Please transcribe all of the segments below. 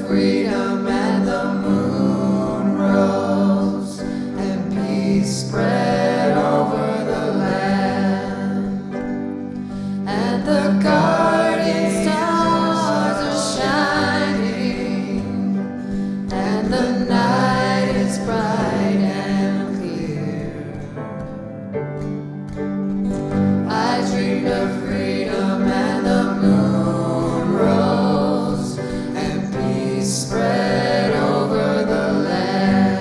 freedom and the moon rose, and peace spread over the land, and the guardian stars are shining, and the night is bright and clear. I dreamed of freedom and the moon rose, and peace spread over the land.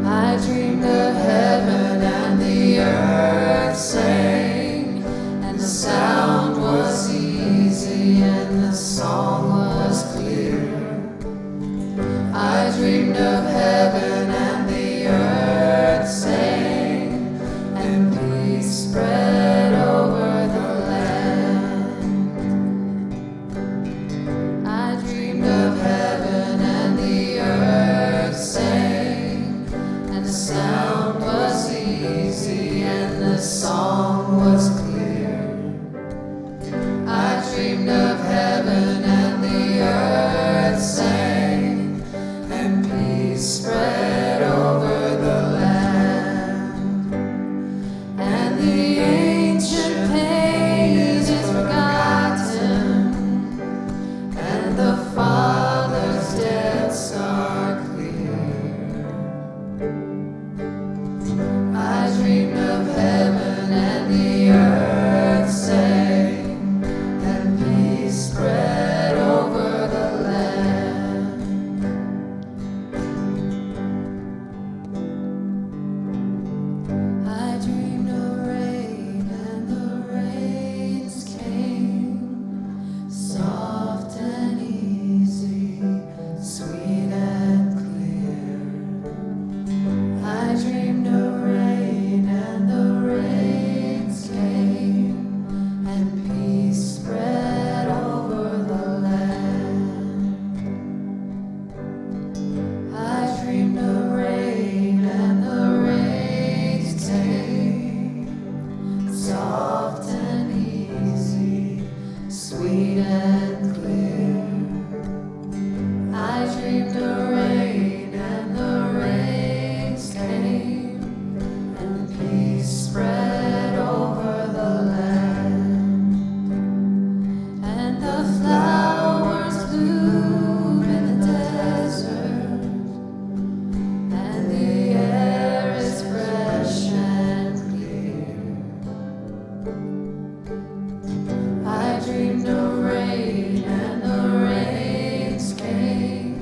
I dreamed of heaven and the earth sang, and the sound was easy and the song was clear. I dreamed of heaven and the earth sang, and peace spread over the land. I dreamed of heaven and the earth sang, and the sound was easy and the song was clear. I dreamed of heaven and the earth sang, and peace spread over the land. And the ancient pain is forgotten, and the Father's debts are clear. I dreamed of heaven and the earth sang, and peace spread over the land. I dreamed of rain and the rains came, soft and easy, sweet and clear. I dreamed of rain and the rains came, and peace spread over the land. I dreamed of rain and the rains came, soft and easy, sweet and clear. I dreamed of rain and the rains came, and peace spread over the land. And the flowers bloom in the desert, and the air is fresh and clear. I dreamed of rain and the rains came,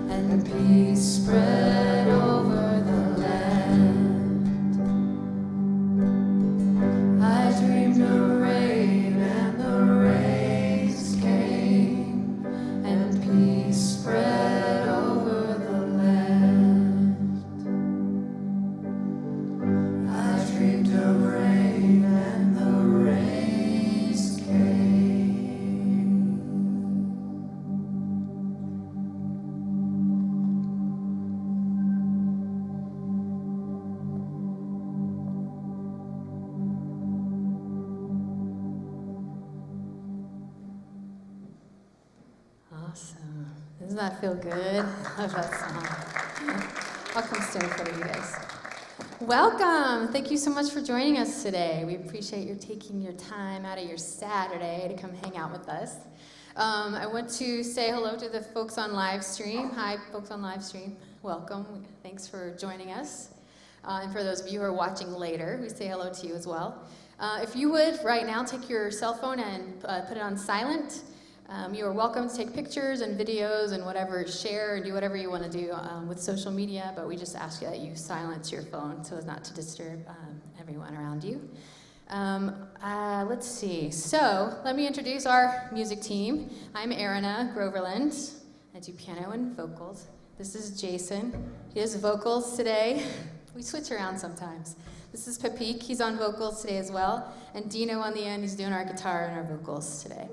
and peace spread over the land. I dreamed of rain and the rains came, and peace spread over the land. I dreamed of rain and the rains came. Awesome. Doesn't that feel good? I love that song. I'll come stand in front of you guys. Welcome. Thank you so much for joining us today. We appreciate your taking your time out of your Saturday to come hang out with us. I want to say hello to the folks on live stream. Hi, folks on live stream. Welcome. Thanks for joining us. And for those of you who are watching later, we say hello to you as well. If you would, right now, take your cell phone and put it on silent. You are welcome to take pictures and videos and whatever, share and do whatever you want to do with social media, but we just ask that you silence your phone so as not to disturb everyone around you. Let's see. So let me introduce our music team. I'm Erina Groverland. I do piano and vocals. This is Jason. He does vocals today. We switch around sometimes. This is Papik. He's on vocals today as well. And Dino on the end, he's doing our guitar and our vocals today.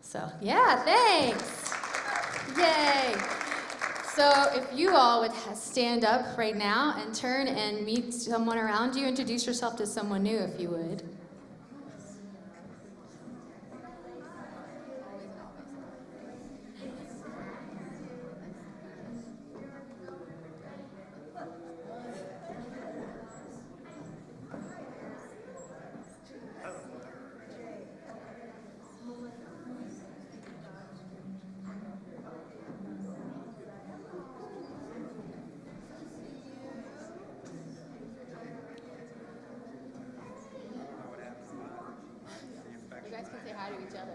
So, yeah, thanks. Yay. So if you all would stand up right now and turn and meet someone around you, introduce yourself to someone new if you would. each other.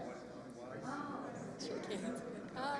Shake hands. Hi.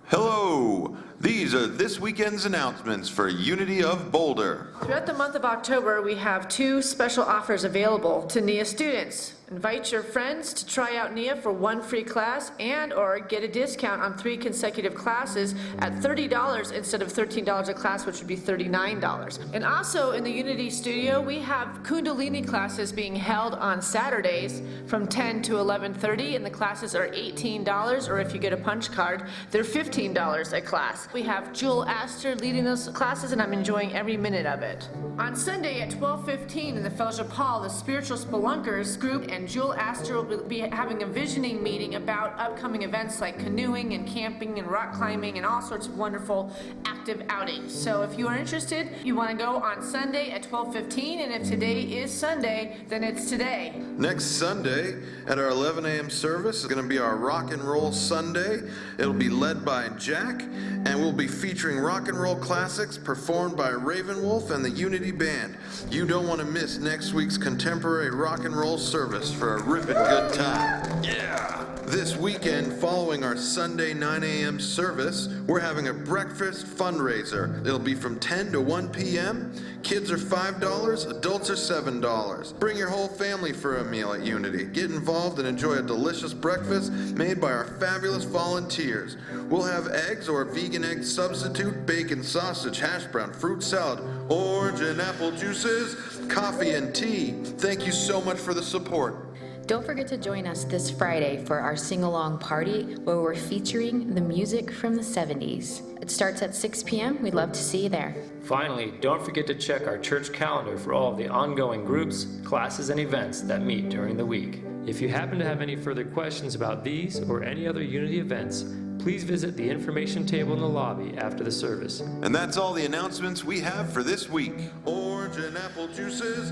Hello! These are this weekend's announcements for Unity of Boulder. Throughout the month of October, we have 2 special offers available to NIA students. Invite your friends to try out NIA for 1 free class and/or get a discount on 3 consecutive classes at $30 instead of $13 a class, which would be $39. And also in the Unity studio, we have Kundalini classes being held on Saturdays from 10 to 11:30, and the classes are $18, or if you get a punch card, they're $15 a class. We have Jewel Astor leading those classes, and I'm enjoying every minute of it. On Sunday at 12:15 in the Fellowship Hall, the Spiritual Spelunkers group and Jewel Astor will be having a visioning meeting about upcoming events like canoeing and camping and rock climbing and all sorts of wonderful active outings. So if you are interested, you want to go on Sunday at 12:15, and if today is Sunday, then it's today. Next Sunday at our 11 a.m. service is going to be our Rock and Roll Sunday. It'll be led by Jack, and we'll be featuring rock and roll classics performed by Ravenwolf and the Unity Band. You don't want to miss next week's contemporary rock and roll service for a ripping good time. Yeah! This weekend, following our Sunday 9 a.m. service, we're having a breakfast fundraiser. It'll be from 10 to 1 p.m. Kids are $5, adults are $7. Bring your whole family for a meal at Unity. Get involved and enjoy a delicious breakfast made by our fabulous volunteers. We'll have eggs or vegan egg substitute, bacon, sausage, hash brown, fruit salad, orange and apple juices, coffee and tea. Thank you so much for the support. Don't forget to join us this Friday for our sing-along party where we're featuring the music from the 70s. It starts at 6 p.m. We'd love to see you there. Finally, don't forget to check our church calendar for all of the ongoing groups, classes, and events that meet during the week. If you happen to have any further questions about these or any other Unity events, please visit the information table in the lobby after the service. And that's all the announcements we have for this week. Orange and apple juices.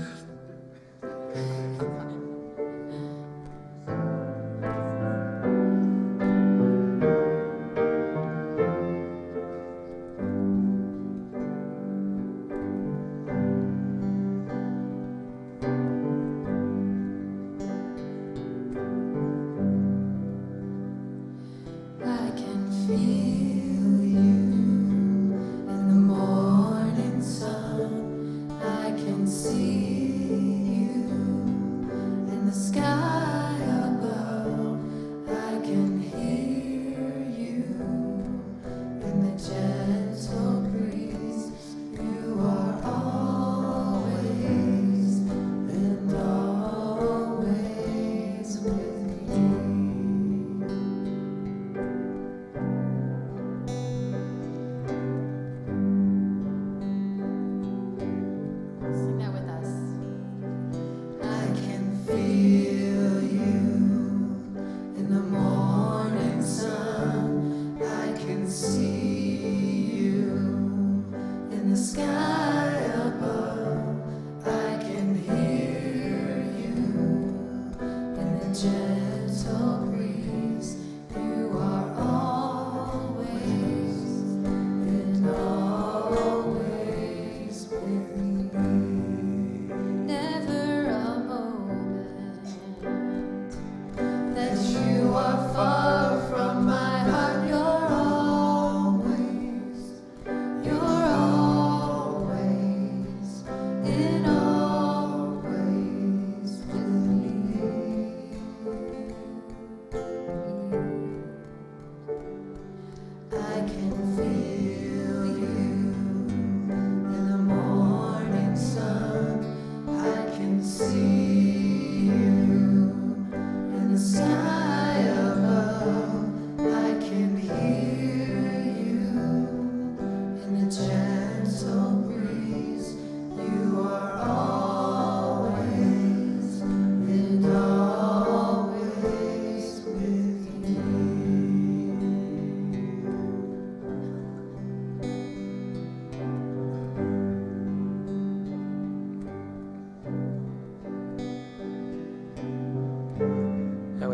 I can feel you in the morning sun. I can see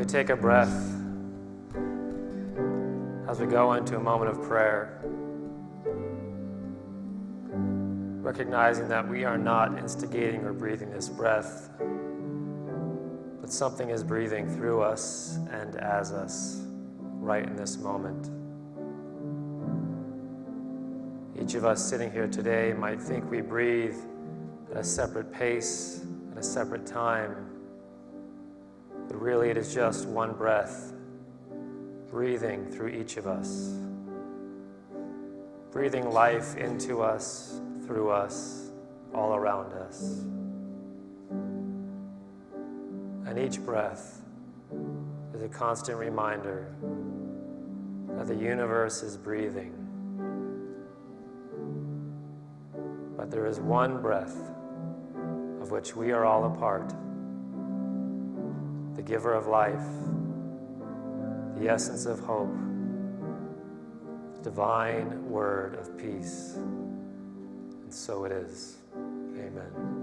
take a breath as we go into a moment of prayer, recognizing that we are not instigating or breathing this breath, but something is breathing through us and as us right in this moment. Each of us sitting here today might think we breathe at a separate pace, at a separate time, but really it is just one breath breathing through each of us, breathing life into us, through us, all around us. And each breath is a constant reminder that the universe is breathing. But there is one breath of which we are all a part, the giver of life, the essence of hope, the divine word of peace. And so it is. Amen.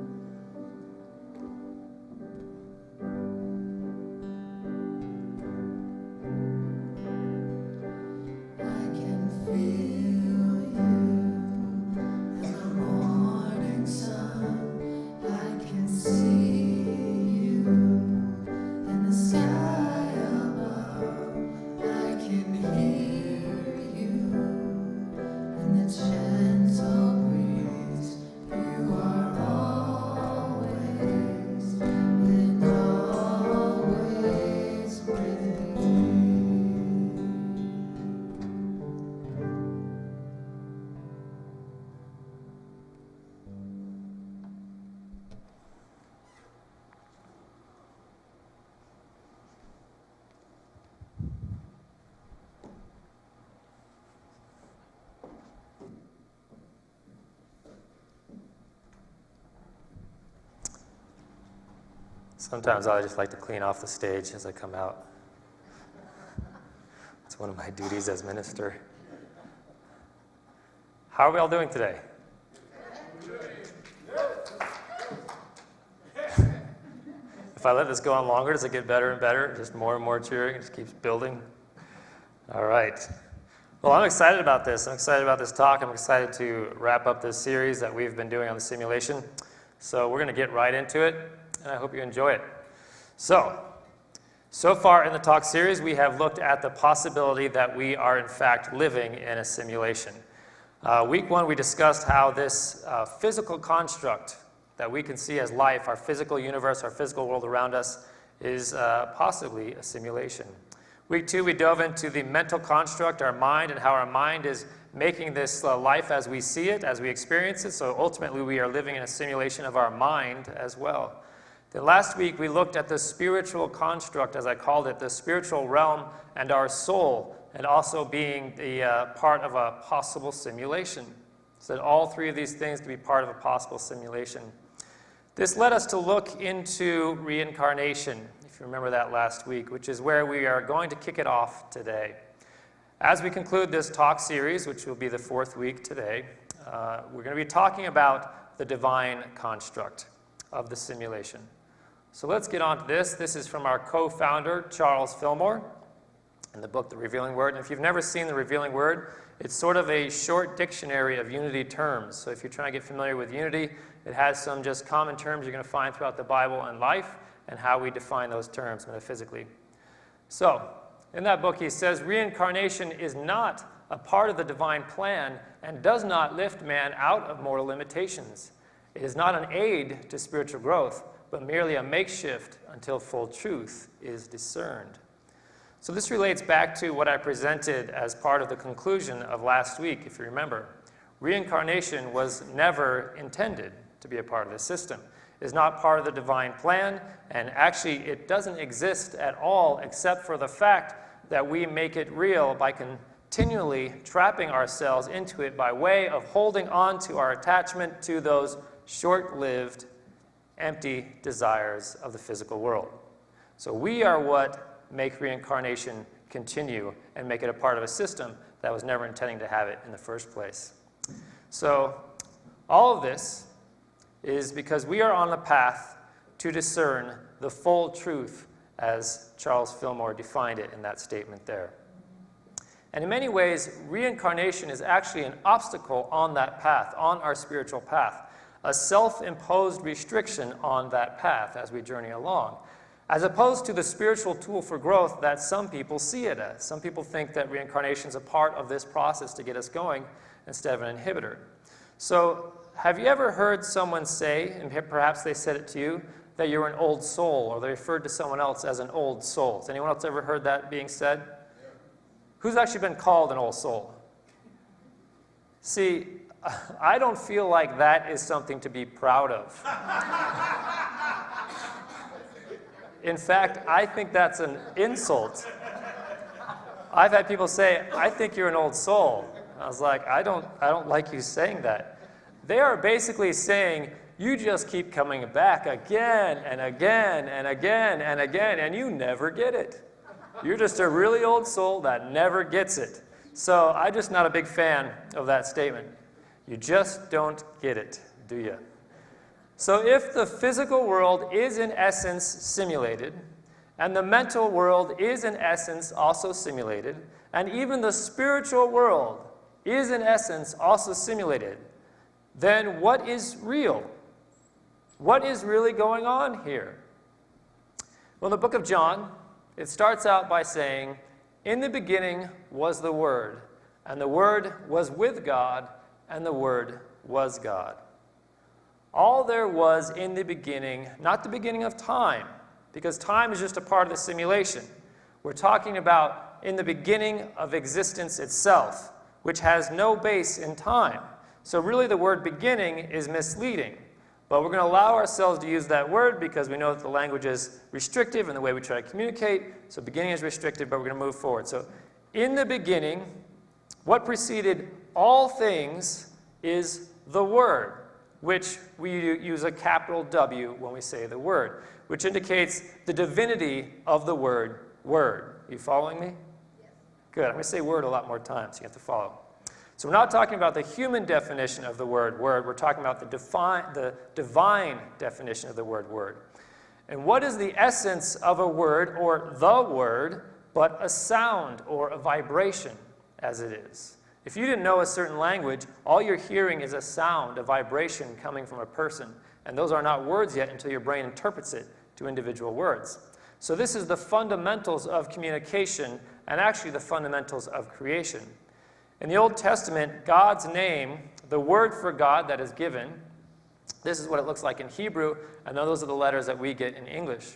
Sometimes I just like to clean off the stage as I come out. It's one of my duties as minister. How are we all doing today? If I let this go on longer, does it get better and better? Just more and more cheering, it just keeps building? All right. Well, I'm excited about this. I'm excited about this talk. I'm excited to wrap up this series that we've been doing on the simulation. So we're going to get right into it, and I hope you enjoy it. So far in the talk series, we have looked at the possibility that we are in fact living in a simulation. Week one, we discussed how this physical construct that we can see as life, our physical universe, our physical world around us, is possibly a simulation. Week two, we dove into the mental construct, our mind, and how our mind is making this life as we see it, as we experience it. So ultimately, we are living in a simulation of our mind as well. Then last week, we looked at the spiritual construct, as I called it, the spiritual realm and our soul, and also being the part of a possible simulation. So that all three of these things can be part of a possible simulation. This led us to look into reincarnation, if you remember that last week, which is where we are going to kick it off today. As we conclude this talk series, which will be the fourth week today, we're going to be talking about the divine construct of the simulation. So let's get on to this. This is from our co-founder, Charles Fillmore, in the book, The Revealing Word. And if you've never seen The Revealing Word, it's sort of a short dictionary of Unity terms. So if you're trying to get familiar with Unity, it has some just common terms you're going to find throughout the Bible and life, and how we define those terms metaphysically. So, in that book, he says, reincarnation is not a part of the divine plan and does not lift man out of mortal limitations. It is not an aid to spiritual growth, but merely a makeshift until full truth is discerned. So this relates back to what I presented as part of the conclusion of last week, if you remember. Reincarnation was never intended to be a part of the system. It is not part of the divine plan, and actually it doesn't exist at all except for the fact that we make it real by continually trapping ourselves into it by way of holding on to our attachment to those short-lived, empty desires of the physical world. So we are what make reincarnation continue and make it a part of a system that was never intending to have it in the first place. So all of this is because we are on the path to discern the full truth as Charles Fillmore defined it in that statement there. And in many ways, reincarnation is actually an obstacle on that path, on our spiritual path, a self-imposed restriction on that path as we journey along, as opposed to the spiritual tool for growth that some people see it as. Some people think that reincarnation is a part of this process to get us going instead of an inhibitor. So have you ever heard someone say, and perhaps they said it to you, that you're an old soul, or they referred to someone else as an old soul? Has anyone else ever heard that being said? Who's actually been called an old soul? See, I don't feel like that is something to be proud of. In fact, I think that's an insult. I've had people say, I think you're an old soul. I was like, I don't like you saying that. They are basically saying, you just keep coming back again and again and again and again, and you never get it. You're just a really old soul that never gets it. So I'm just not a big fan of that statement. You just don't get it, do you? So if the physical world is in essence simulated, and the mental world is in essence also simulated, and even the spiritual world is in essence also simulated, then what is real? What is really going on here? Well, in the book of John, it starts out by saying, in the beginning was the Word, and the Word was with God, and the Word was God. All there was in the beginning, not the beginning of time, because time is just a part of the simulation. We're talking about in the beginning of existence itself, which has no base in time. So really the word beginning is misleading. But we're going to allow ourselves to use that word because we know that the language is restrictive in the way we try to communicate. So beginning is restricted, but we're going to move forward. So in the beginning, what preceded all things is the Word, which we use a capital W when we say the word, which indicates the divinity of the word, word. Are you following me? Yes. Good. I'm going to say word a lot more times, so you have to follow. So we're not talking about the human definition of the word, word. We're talking about the divine definition of the word, word. And what is the essence of a word, or the word, but a sound or a vibration, as it is? If you didn't know a certain language, all you're hearing is a sound, a vibration coming from a person. And those are not words yet until your brain interprets it to individual words. So this is the fundamentals of communication and actually the fundamentals of creation. In the Old Testament, God's name, the word for God that is given, this is what it looks like in Hebrew, and those are the letters that we get in English.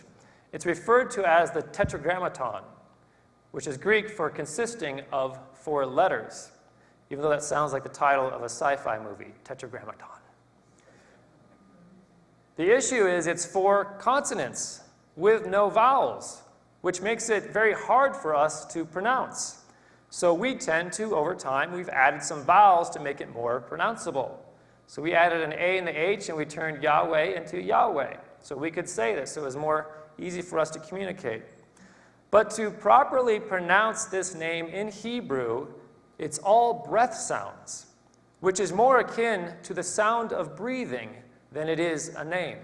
It's referred to as the tetragrammaton, which is Greek for consisting of 4 letters. Even though that sounds like the title of a sci-fi movie, Tetragrammaton. The issue is it's 4 consonants with no vowels, which makes it very hard for us to pronounce. So we tend to, over time, we've added some vowels to make it more pronounceable. So we added an A and the H, and we turned Yahweh into Yahweh. So we could say this, so it was more easy for us to communicate. But to properly pronounce this name in Hebrew, it's all breath sounds, which is more akin to the sound of breathing than it is a name.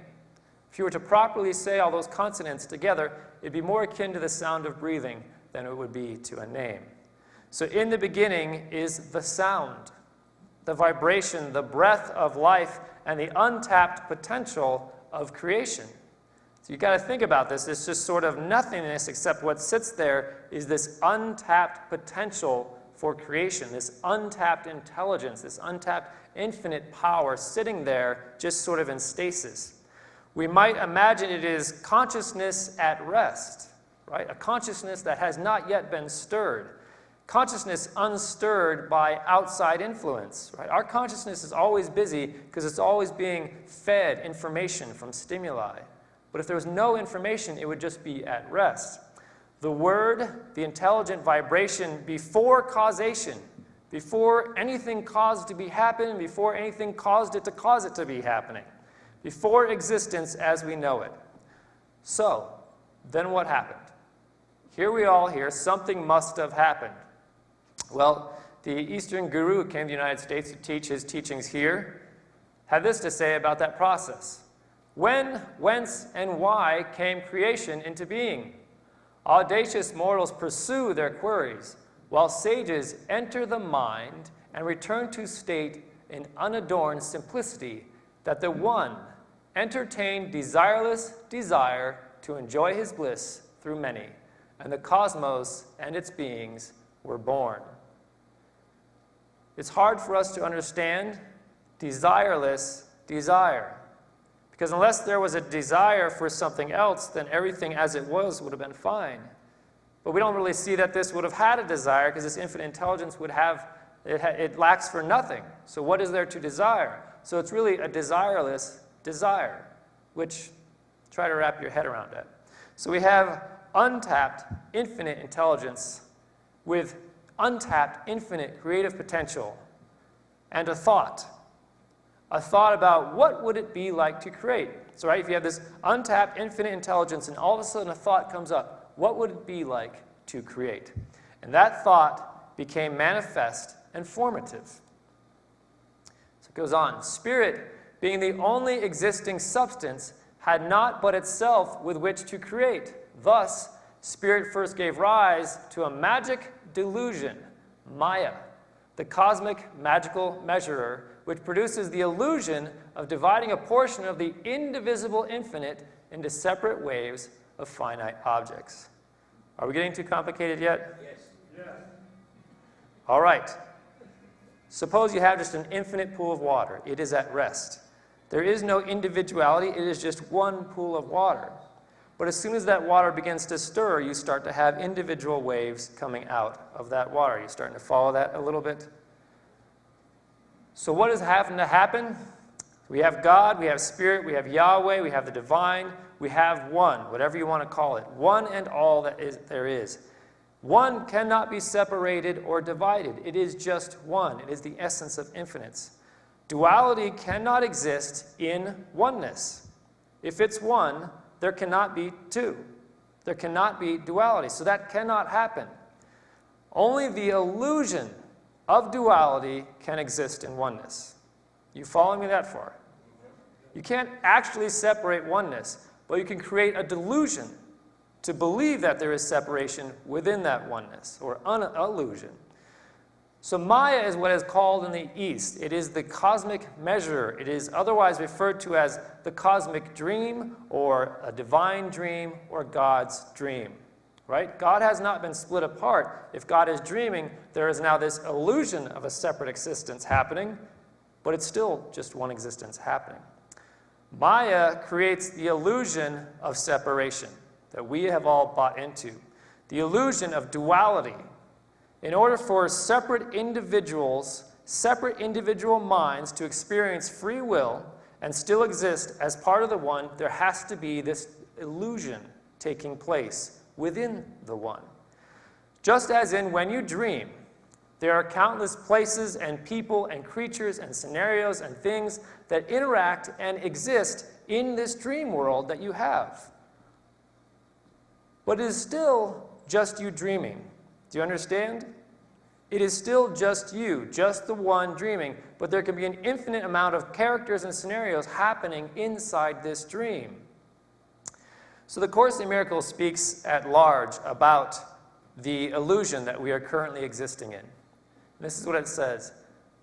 If you were to properly say all those consonants together, it'd be more akin to the sound of breathing than it would be to a name. So in the beginning is the sound, the vibration, the breath of life, and the untapped potential of creation. So you've got to think about this. It's just sort of nothingness, except what sits there is this untapped potential for creation, this untapped intelligence, this untapped infinite power sitting there just sort of in stasis. We might imagine it is consciousness at rest, right? A consciousness that has not yet been stirred. Consciousness unstirred by outside influence, right? Our consciousness is always busy because it's always being fed information from stimuli. But if there was no information, it would just be at rest. The word, the intelligent vibration before causation, before anything caused to be happening, before anything caused it to be happening, before existence as we know it. So, then what happened? Here we all hear something must have happened. Well, the Eastern guru who came to the United States to teach his teachings here had this to say about that process. When, whence, and why came creation into being? Audacious mortals pursue their queries, while sages enter the mind and return to state in unadorned simplicity, that the one entertained desireless desire to enjoy his bliss through many, and the cosmos and its beings were born. It's hard for us to understand desireless desire, because unless there was a desire for something else, then everything as it was would have been fine. But we don't really see that this would have had a desire, because this infinite intelligence would have, it lacks for nothing. So what is there to desire? So it's really a desireless desire, which try to wrap your head around that. So we have untapped infinite intelligence with untapped infinite creative potential and a thought about what would it be like to create. So right, if you have this untapped infinite intelligence and all of a sudden a thought comes up, what would it be like to create? And that thought became manifest and formative. So it goes on. Spirit, being the only existing substance, had not but itself with which to create. Thus, spirit first gave rise to a magic delusion, Maya, the cosmic magical measurer, which produces the illusion of dividing a portion of the indivisible infinite into separate waves of finite objects. Are we getting too complicated yet? Yes. All right. Suppose you have just an infinite pool of water. It is at rest. There is no individuality. It is just one pool of water. But as soon as that water begins to stir, you start to have individual waves coming out of that water. You're starting to follow that a little bit? So what is having to happen? We have God, we have Spirit, we have Yahweh, we have the divine, we have one, whatever you want to call it. One and all that there is. One cannot be separated or divided. It is just one. It is the essence of infinites. Duality cannot exist in oneness. If it's one, there cannot be two. There cannot be duality. So that cannot happen. Only the illusion of duality can exist in oneness. You following me that far? You can't actually separate oneness, but you can create a delusion to believe that there is separation within that oneness, or an illusion. So Maya is what is called in the East. It is the cosmic measurer. It is otherwise referred to as the cosmic dream, or a divine dream, or God's dream. Right? God has not been split apart. If God is dreaming, there is now this illusion of a separate existence happening, but it's still just one existence happening. Maya creates the illusion of separation that we have all bought into, the illusion of duality. In order for separate individuals, separate individual minds to experience free will and still exist as part of the one, there has to be this illusion taking place within the one. Just as in when you dream, there are countless places and people and creatures and scenarios and things that interact and exist in this dream world that you have. But it is still just you dreaming. Do you understand? It is still just you, just the one dreaming, but there can be an infinite amount of characters and scenarios happening inside this dream. So the Course in Miracles speaks at large about the illusion that we are currently existing in. This is what it says.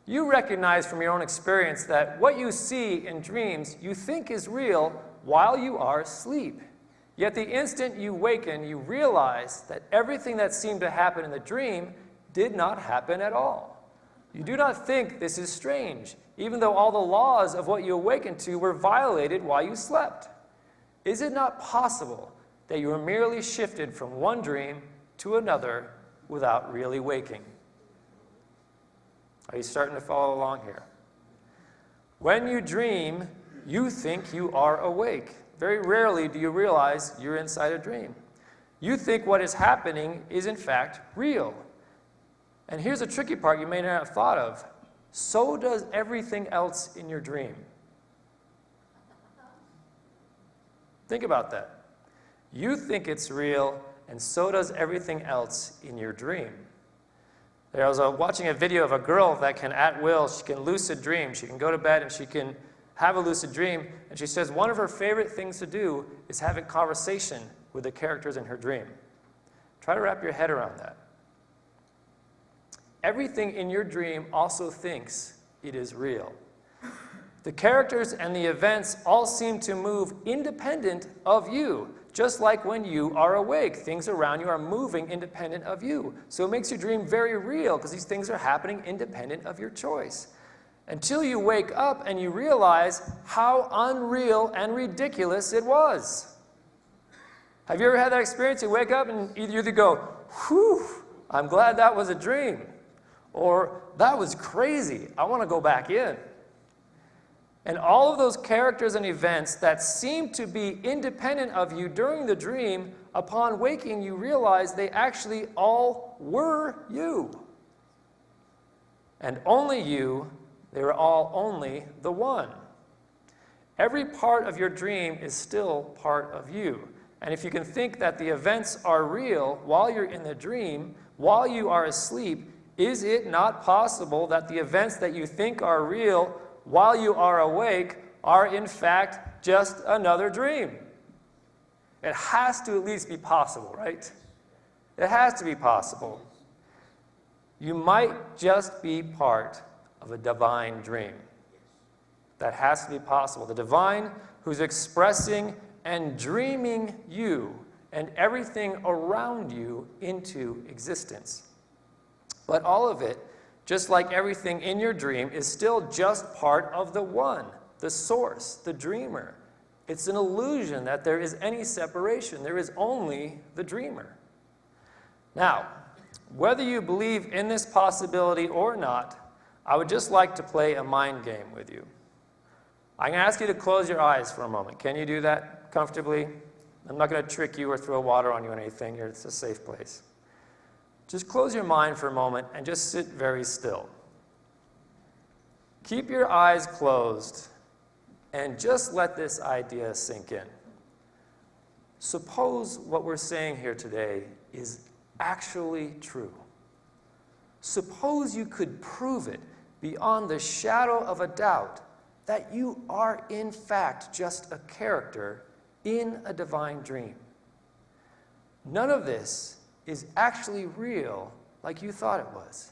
You recognize from your own experience that what you see in dreams you think is real while you are asleep. Yet the instant you waken, you realize that everything that seemed to happen in the dream did not happen at all. You do not think this is strange, even though all the laws of what you awakened to were violated while you slept. Is it not possible that you were merely shifted from one dream to another without really waking? Are you starting to follow along here? When you dream, you think you are awake. Very rarely do you realize you're inside a dream. You think what is happening is in fact real. And here's a tricky part you may not have thought of. So does everything else in your dream. Think about that. You think it's real, and so does everything else in your dream. I was watching a video of a girl that can, at will, she can lucid dream. She can go to bed and she can have a lucid dream. And she says one of her favorite things to do is have a conversation with the characters in her dream. Try to wrap your head around that. Everything in your dream also thinks it is real. The characters and the events all seem to move independent of you, just like when you are awake. Things around you are moving independent of you. So it makes your dream very real because these things are happening independent of your choice. Until you wake up and you realize how unreal and ridiculous it was. Have you ever had that experience? You wake up and you either go, whew, I'm glad that was a dream. Or, that was crazy, I want to go back in. And all of those characters and events that seem to be independent of you during the dream, upon waking, you realize they actually all were you. And only you, they were all only the one. Every part of your dream is still part of you. And if you can think that the events are real while you're in the dream, while you are asleep, is it not possible that the events that you think are real while you are awake are in fact just another dream? It has to at least be possible, right? It has to be possible. You might just be part of a divine dream. That has to be possible. The divine who's expressing and dreaming you and everything around you into existence. But all of it, just like everything in your dream, is still just part of the one, the source, the dreamer. It's an illusion that there is any separation. There is only the dreamer. Now, whether you believe in this possibility or not, I would just like to play a mind game with you. I'm going to ask you to close your eyes for a moment. Can you do that comfortably? I'm not going to trick you or throw water on you or anything here. It's a safe place. Just close your mind for a moment and just sit very still. Keep your eyes closed and just let this idea sink in. Suppose what we're saying here today is actually true. Suppose you could prove it beyond the shadow of a doubt that you are in fact just a character in a divine dream. None of this is actually real like you thought it was.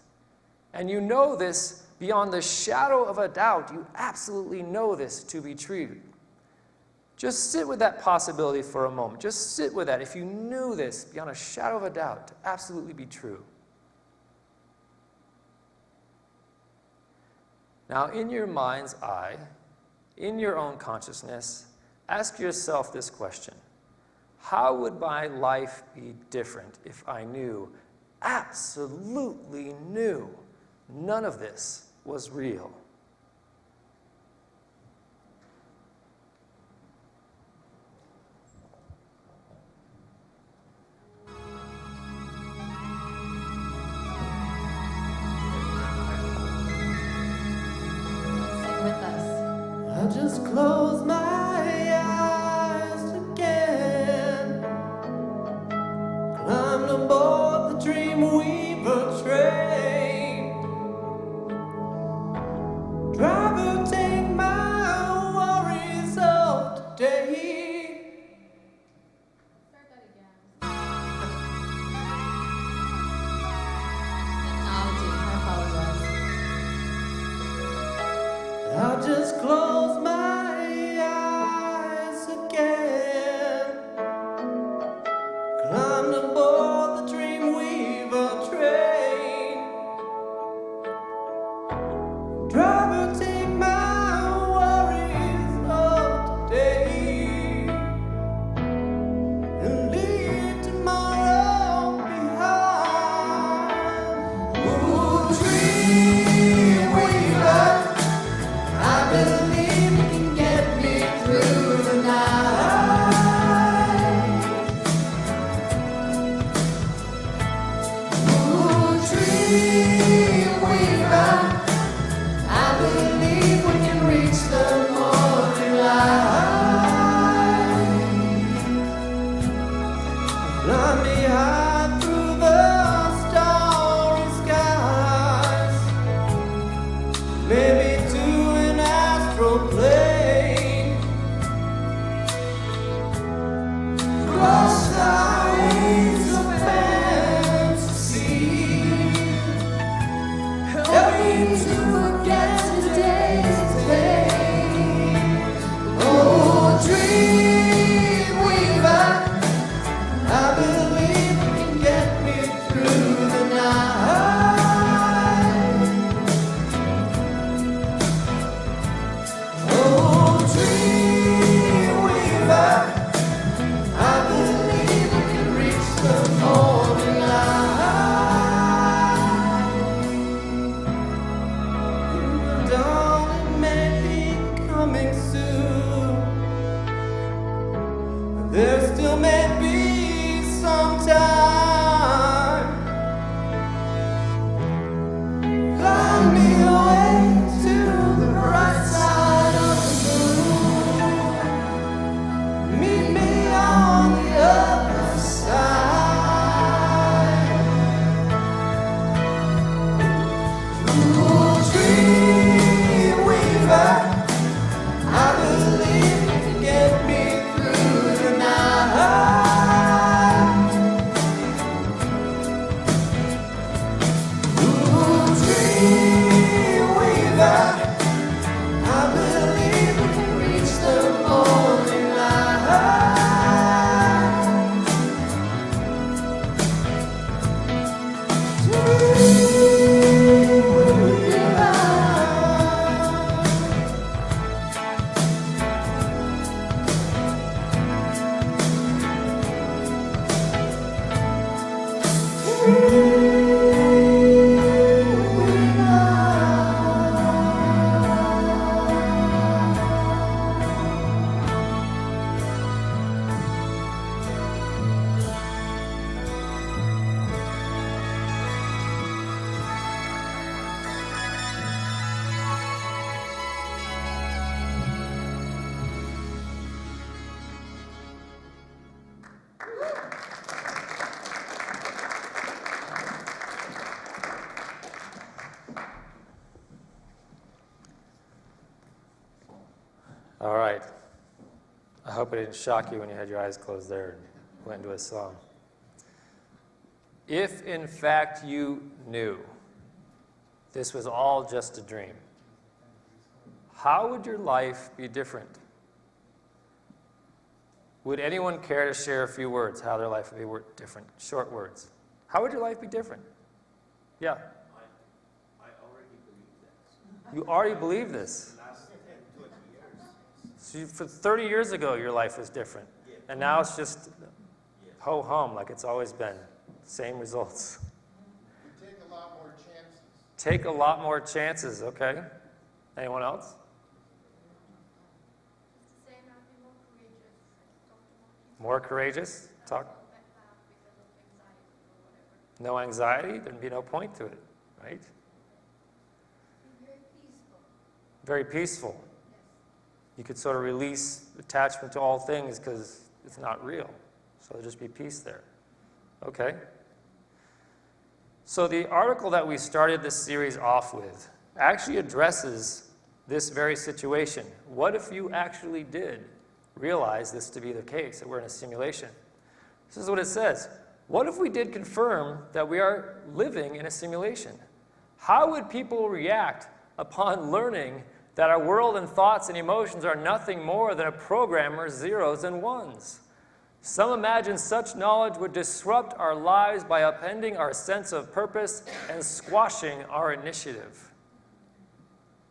And you know this beyond the shadow of a doubt. You absolutely know this to be true. Just sit with that possibility for a moment. Just sit with that. If you knew this beyond a shadow of a doubt to absolutely be true. Now, in your mind's eye, in your own consciousness, ask yourself this question. How would my life be different if I knew, absolutely knew, none of this was real? Sing with us. I just close my eyes again, climbed aboard the Dreamweaver train. Driver, take my worries of today. Start that again. Technology, I apologize. I'll just close my eyes again, climbed aboard the Dreamweaver train. Driver, take my worries of today and leave tomorrow behind. Ooh, Dreamweaver, I believe you can get me through the night. Ooh, Dreamweaver, I believe we can reach the morning light. Fly me high through the starry skies, maybe to an astral plane. Cross the waves of fantasy. there still may be some time. Find me a way to the bright side of the moon. Meet me on the other side. Ooh, dream weaver, I believe you can get me through the night. Ooh, dream weaver, I believe we can reach the morning light. Dream weaver. All right. I hope it didn't shock you when you had your eyes closed there and went into a song. If, in fact, you knew this was all just a dream, how would your life be different? Would anyone care to share a few words how their life would be different? Short words. How would your life be different? Yeah. I already believe this. You already believe this. Last 10, 20 years. So for 30 years ago, your life was different. And now it's just ho-hum, like it's always been. Same results. You take a lot more chances. Take a lot more chances, okay? Anyone else? More courageous? Talk. No anxiety? There'd be no point to it, right? Very peaceful. You could sort of release attachment to all things because it's not real. So there'll just be peace there. Okay. So the article that we started this series off with actually addresses this very situation. What if you actually did realize this to be the case, that we're in a simulation? This is what it says. What if we did confirm that we are living in a simulation? How would people react upon learning that our world and thoughts and emotions are nothing more than a programmer's zeros and ones? Some imagine such knowledge would disrupt our lives by upending our sense of purpose and squashing our initiative.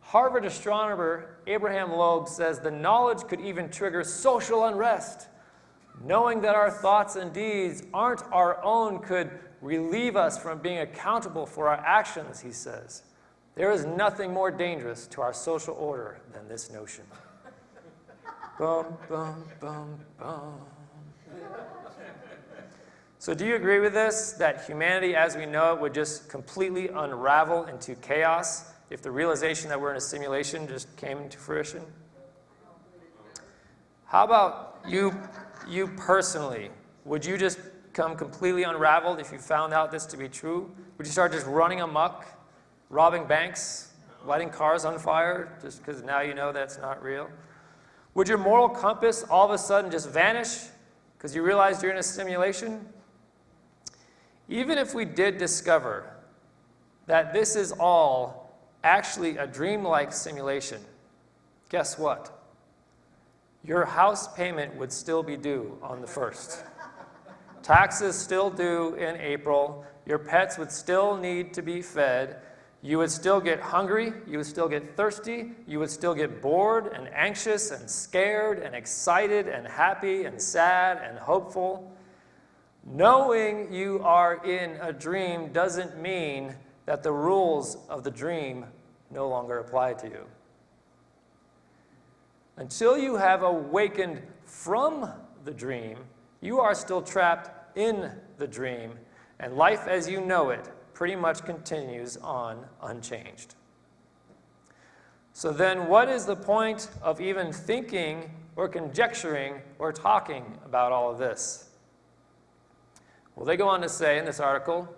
Harvard astronomer Abraham Loeb says the knowledge could even trigger social unrest. Knowing that our thoughts and deeds aren't our own could relieve us from being accountable for our actions, he says. There is nothing more dangerous to our social order than this notion. Bum, bum, bum, bum. So do you agree with this, that humanity as we know it would just completely unravel into chaos if the realization that we're in a simulation just came to fruition? How about you personally? Would you just come completely unraveled if you found out this to be true? Would you start just running amok, robbing banks, lighting cars on fire, just because now you know that's not real? Would your moral compass all of a sudden just vanish because you realized you're in a simulation? Even if we did discover that this is all actually a dreamlike simulation, guess what? Your house payment would still be due on the 1st. Taxes still due in April. Your pets would still need to be fed. You would still get hungry. You would still get thirsty. You would still get bored and anxious and scared and excited and happy and sad and hopeful. Knowing you are in a dream doesn't mean that the rules of the dream no longer apply to you. Until you have awakened from the dream. You are still trapped in the dream, and life as you know it pretty much continues on unchanged. So then what is the point of even thinking or conjecturing or talking about all of this? Well, they go on to say in this article,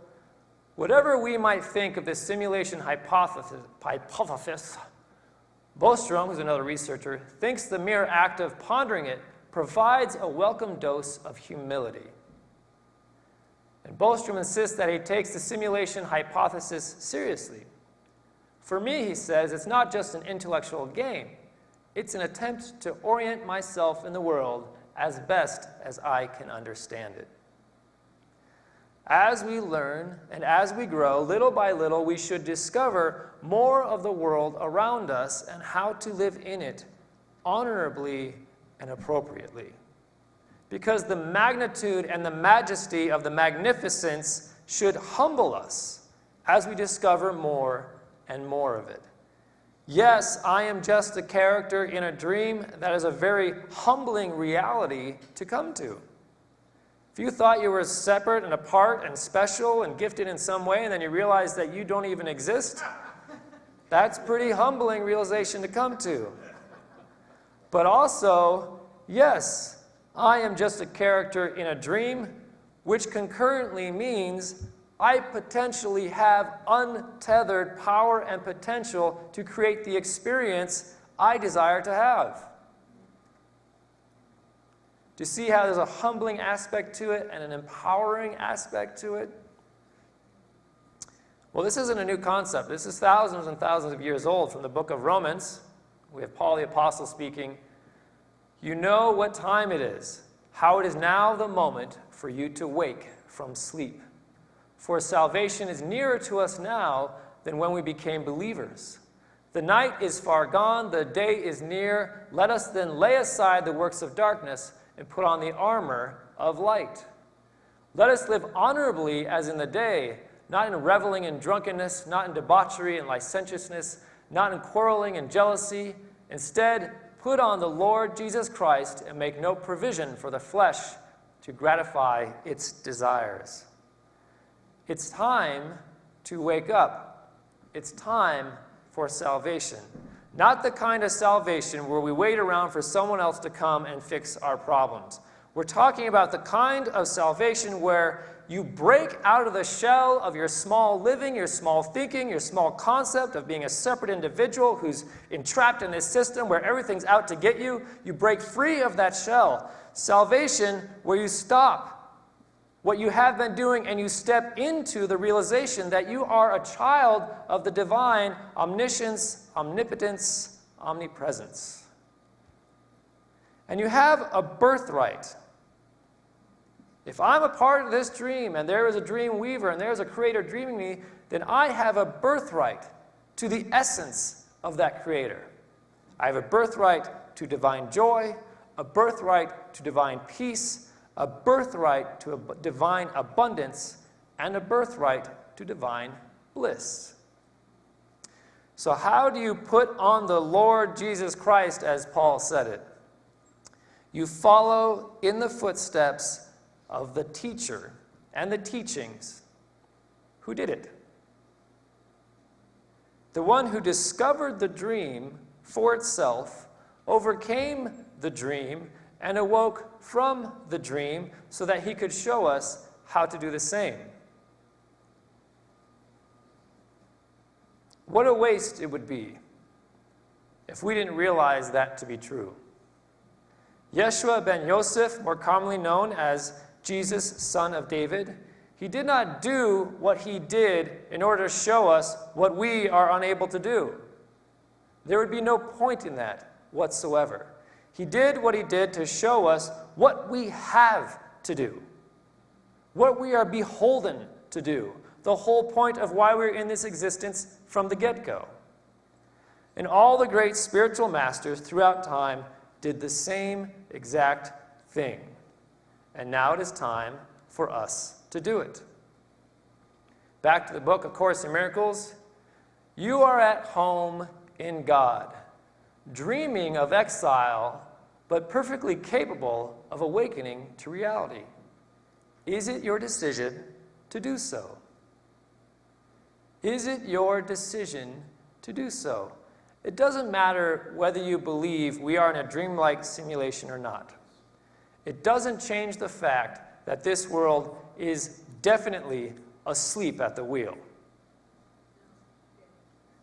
whatever we might think of this simulation hypothesis, Bostrom, who's another researcher, thinks the mere act of pondering it provides a welcome dose of humility. And Bostrom insists that he takes the simulation hypothesis seriously. For me, he says, it's not just an intellectual game. It's an attempt to orient myself in the world as best as I can understand it. As we learn and as we grow, little by little, we should discover more of the world around us and how to live in it honorably and appropriately. Because the magnitude and the majesty of the magnificence should humble us as we discover more and more of it. Yes, I am just a character in a dream. That is a very humbling reality to come to. If you thought you were separate and apart and special and gifted in some way, and then you realize that you don't even exist, that's a pretty humbling realization to come to. But also, yes, I am just a character in a dream, which concurrently means I potentially have untethered power and potential to create the experience I desire to have. Do you see how there's a humbling aspect to it and an empowering aspect to it? Well, this isn't a new concept. This is thousands and thousands of years old from the book of Romans. We have Paul the Apostle speaking. You know what time it is, how it is now the moment for you to wake from sleep. For salvation is nearer to us now than when we became believers. The night is far gone, the day is near. Let us then lay aside the works of darkness and put on the armor of light. Let us live honorably as in the day, not in reveling and drunkenness, not in debauchery and licentiousness, not in quarreling and jealousy. Instead, put on the Lord Jesus Christ and make no provision for the flesh to gratify its desires. It's time to wake up. It's time for salvation. Not the kind of salvation where we wait around for someone else to come and fix our problems. We're talking about the kind of salvation where you break out of the shell of your small living, your small thinking, your small concept of being a separate individual who's entrapped in this system where everything's out to get you. You break free of that shell. Salvation where you stop what you have been doing and you step into the realization that you are a child of the divine omniscience, omnipotence, omnipresence. And you have a birthright. If I'm a part of this dream and there is a dream weaver and there is a creator dreaming me, then I have a birthright to the essence of that creator. I have a birthright to divine joy, a birthright to divine peace, a birthright to a divine abundance, and a birthright to divine bliss. So how do you put on the Lord Jesus Christ, as Paul said it? You follow in the footsteps of the teacher and the teachings. Who did it? The one who discovered the dream for itself, overcame the dream, and awoke from the dream so that he could show us how to do the same. What a waste it would be if we didn't realize that to be true. Yeshua ben Yosef, more commonly known as Jesus, son of David, he did not do what he did in order to show us what we are unable to do. There would be no point in that whatsoever. He did what he did to show us what we have to do, what we are beholden to do, the whole point of why we're in this existence from the get-go. And all the great spiritual masters throughout time did the same exact thing. And now it is time for us to do it. Back to the book, A Course in Miracles. You are at home in God, dreaming of exile, but perfectly capable of awakening to reality. Is it your decision to do so? Is it your decision to do so? It doesn't matter whether you believe we are in a dreamlike simulation or not. It doesn't change the fact that this world is definitely asleep at the wheel.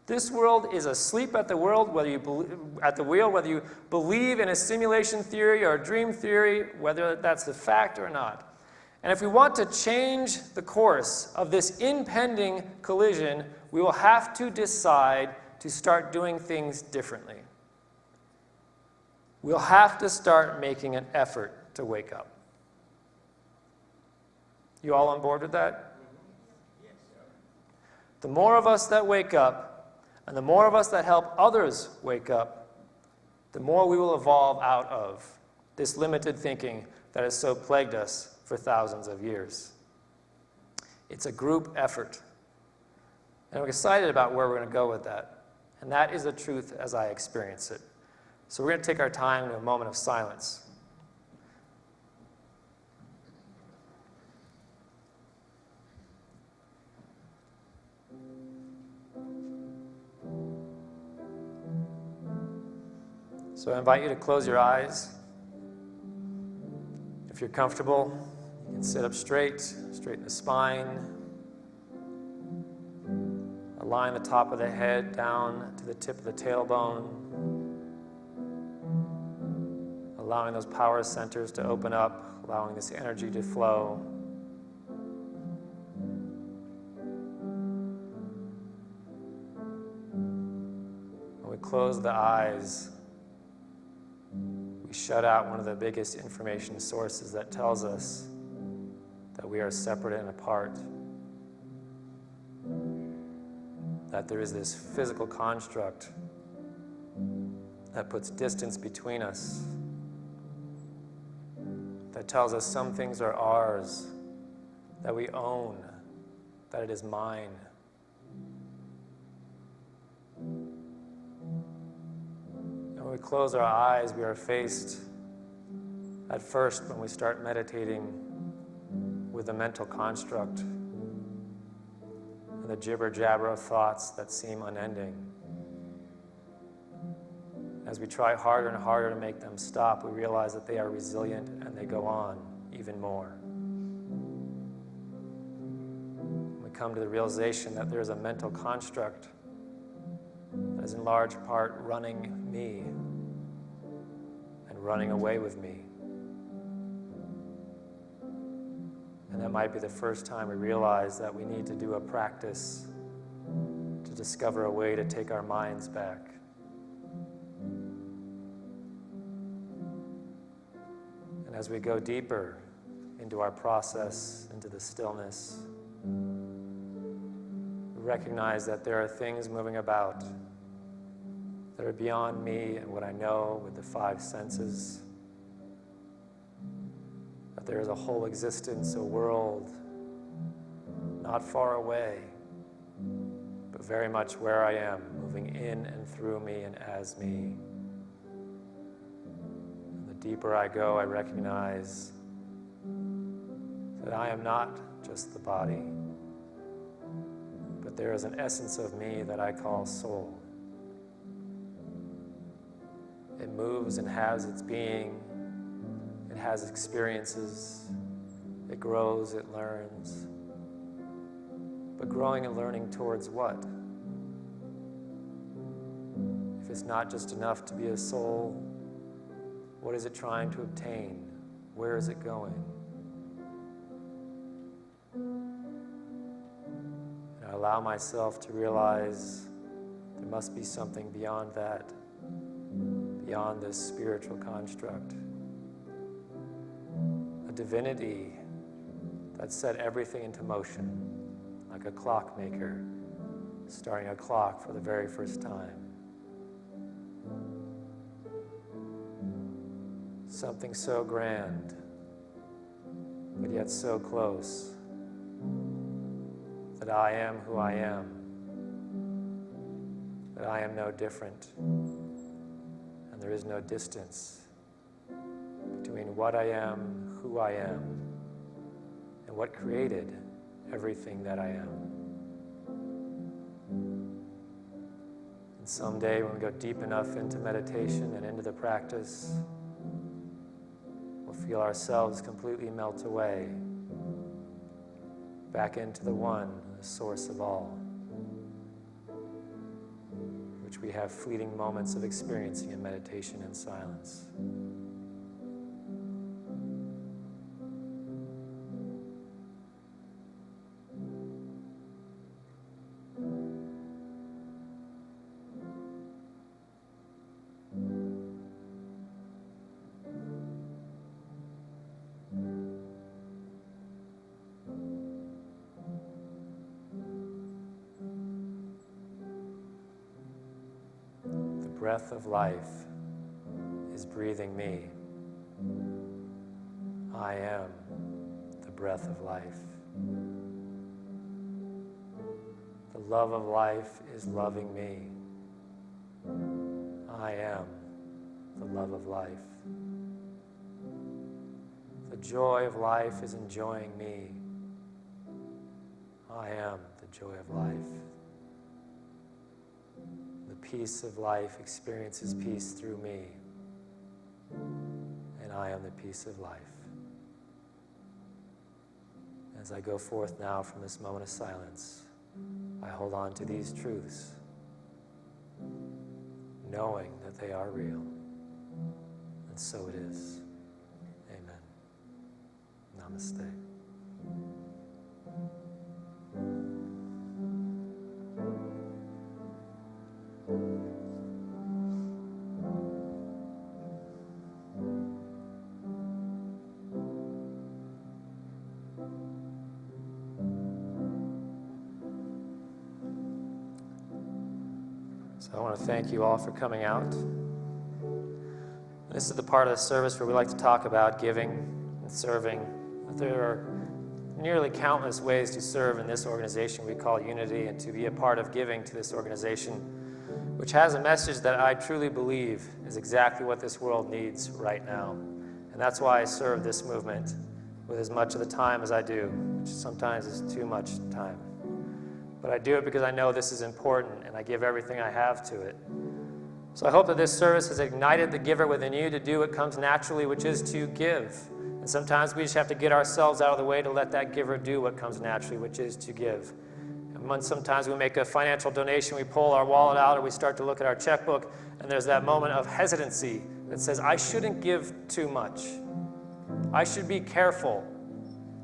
This world is asleep at the wheel, whether you believe in a simulation theory or a dream theory, whether that's the fact or not. And if we want to change the course of this impending collision, we will have to decide to start doing things differently. We'll have to start making an effort to wake up. You all on board with that? The more of us that wake up, and the more of us that help others wake up, the more we will evolve out of this limited thinking that has so plagued us for thousands of years. It's a group effort. And I'm excited about where we're going to go with that. And that is the truth as I experience it. So we're going to take our time in a moment of silence. So I invite you to close your eyes. If you're comfortable, you can sit up straight, straighten the spine. Align the top of the head down to the tip of the tailbone. Allowing those power centers to open up, allowing this energy to flow. When we close the eyes, we shut out one of the biggest information sources that tells us that we are separate and apart. That there is this physical construct that puts distance between us, that tells us some things are ours, that we own, that it is mine. And when we close our eyes, we are faced at first, when we start meditating, with a mental construct and the jibber-jabber of thoughts that seem unending. As we try harder and harder to make them stop, we realize that they are resilient and they go on even more. We come to the realization that there is a mental construct that is in large part running me and running away with me. And that might be the first time we realize that we need to do a practice to discover a way to take our minds back. And as we go deeper into our process, into the stillness, we recognize that there are things moving about that are beyond me and what I know with the five senses. That there is a whole existence, a world, not far away, but very much where I am, moving in and through me and as me. And the deeper I go, I recognize that I am not just the body, but there is an essence of me that I call soul. It moves and has its being. It has experiences. It grows, it learns. But growing and learning towards what? If it's not just enough to be a soul, what is it trying to obtain? Where is it going? And I allow myself to realize there must be something beyond that, beyond this spiritual construct. A divinity that set everything into motion, like a clockmaker starting a clock for the very first time. Something so grand, but yet so close, that I am who I am, that I am no different, and there is no distance between what I am, who I am, and what created everything that I am. And someday when we go deep enough into meditation and into the practice, we'll feel ourselves completely melt away back into the one, the source of all, which we have fleeting moments of experiencing in meditation and silence. The breath of life is breathing me. I am the breath of life. The love of life is loving me. I am the love of life. The joy of life is enjoying me. I am the joy of life. The peace of life experiences peace through me, and I am the peace of life. As I go forth now from this moment of silence, I hold on to these truths, knowing that they are real, and so it is. Amen. Namaste. So I want to thank you all for coming out. This is the part of the service where we like to talk about giving and serving. There are nearly countless ways to serve in this organization we call Unity, and to be a part of giving to this organization, which has a message that I truly believe is exactly what this world needs right now. And that's why I serve this movement with as much of the time as I do, which sometimes is too much time. But I do it because I know this is important, and I give everything I have to it. So I hope that this service has ignited the giver within you to do what comes naturally, which is to give. And sometimes we just have to get ourselves out of the way to let that giver do what comes naturally, which is to give. And when sometimes we make a financial donation, we pull our wallet out or we start to look at our checkbook, and there's that moment of hesitancy that says, I shouldn't give too much. I should be careful.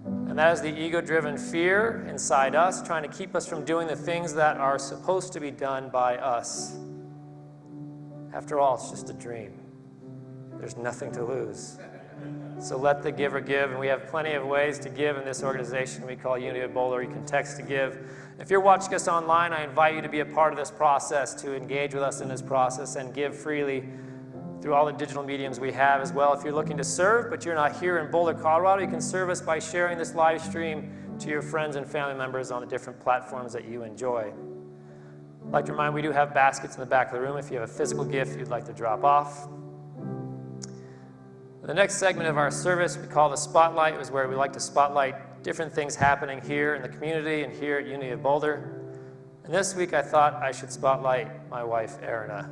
And that is the ego-driven fear inside us, trying to keep us from doing the things that are supposed to be done by us. After all, it's just a dream. There's nothing to lose. So let the giver give, and we have plenty of ways to give in this organization we call Unity of Boulder. You can text to give. If you're watching us online, I invite you to be a part of this process, to engage with us in this process and give freely through all the digital mediums we have as well. If you're looking to serve, but you're not here in Boulder, Colorado, you can serve us by sharing this live stream to your friends and family members on the different platforms that you enjoy. I'd like to remind you, we do have baskets in the back of the room if you have a physical gift you'd like to drop off. The next segment of our service we call the Spotlight, is where we like to spotlight different things happening here in the community and here at Unity of Boulder. And this week I thought I should spotlight my wife, Erina.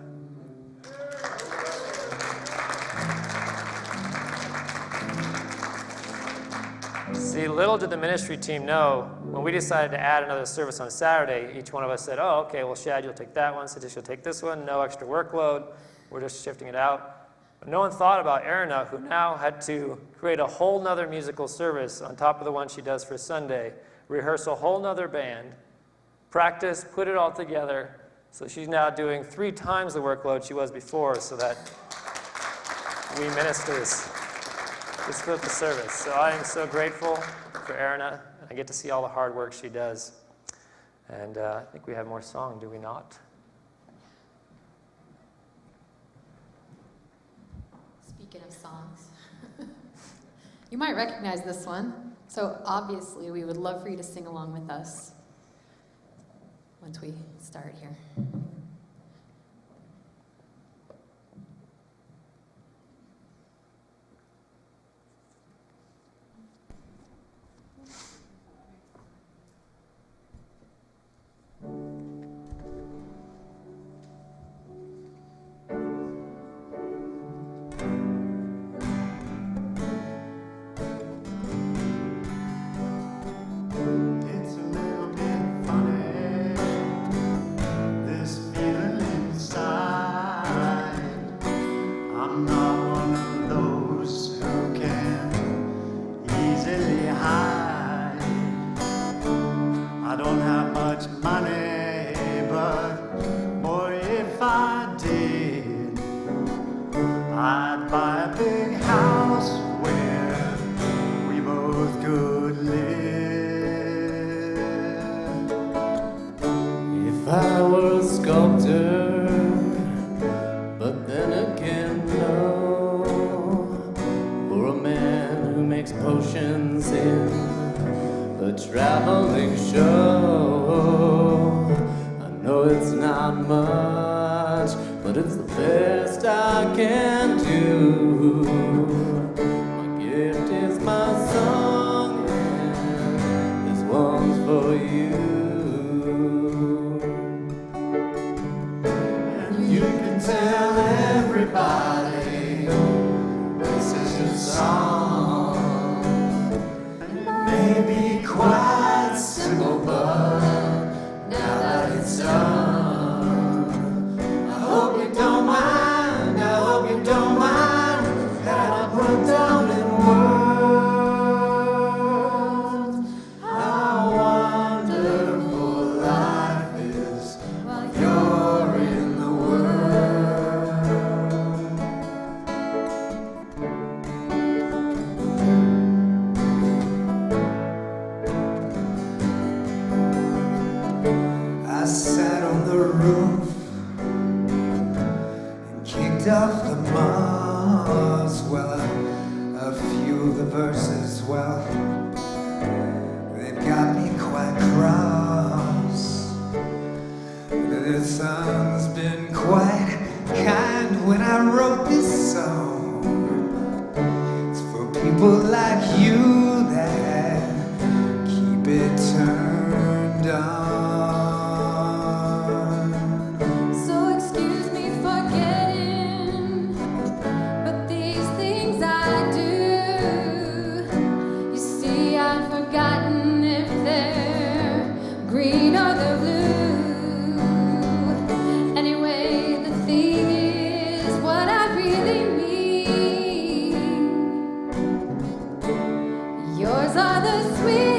See, little did the ministry team know, when we decided to add another service on Saturday, each one of us said, oh, okay, well, Shad, you'll take that one, Satish, you'll take this one, no extra workload, we're just shifting it out. But no one thought about Erina, who now had to create a whole nother musical service on top of the one she does for Sunday, rehearse a whole nother band, practice, put it all together, so she's now doing 3 times the workload she was before, so that we ministers to split the service. So I am so grateful for Erina. I get to see all the hard work she does. And I think we have more song, do we not? Speaking of songs, you might recognize this one. So obviously, we would love for you to sing along with us once we start here. could live. If I were a sculptor, but then again, no, or a man who makes potions in a traveling show. I know it's not much, but it's the best I can do. My gift is my song, and this one's for you. And you can tell everybody this is your song. And it may be quite simple, but now that it's done, I hope you don't mind, I hope you don't mind that I put down in words how wonderful life is while you're in the world. I sat on the roof and kicked off the moss. Well, a few of the verses, well, they've got me quite cross. The sun's been quite kind when I wrote this song. It's for people like you that keep it turned on. So excuse me for getting, but these things I do. You see, I've forgotten if they're green or the blue. Anyway, the thing is what I really mean. Yours are the sweet